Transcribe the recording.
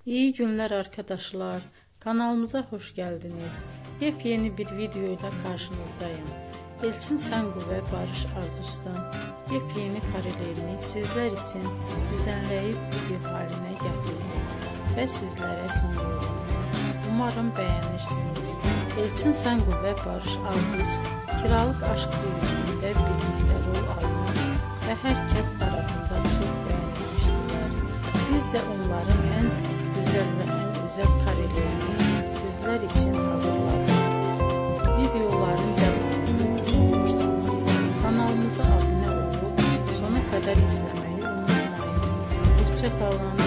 İyi günler arkadaşlar. Kanalımıza hoş geldiniz. Yepyeni bir videoyla karşınızdayım. Elçin Sangu ve Barış Ardus'tan yepyeni karelerini sizler için düzenleyip video haline getirdim ve sizlere sunuyorum. Umarım beğenirsiniz. Elçin Sangu ve Barış Ardus Kiralık Aşk dizisinde birlikte rol almış ve herkes tarafından çok beğenilmiştiler. Biz de onların en güzel ve en özel karelerini sizler için hazırladık. Videoların devamını istiyorsanız kanalımıza abone olup sona kadar izlemeyi unutmayın. Hoşça kalın.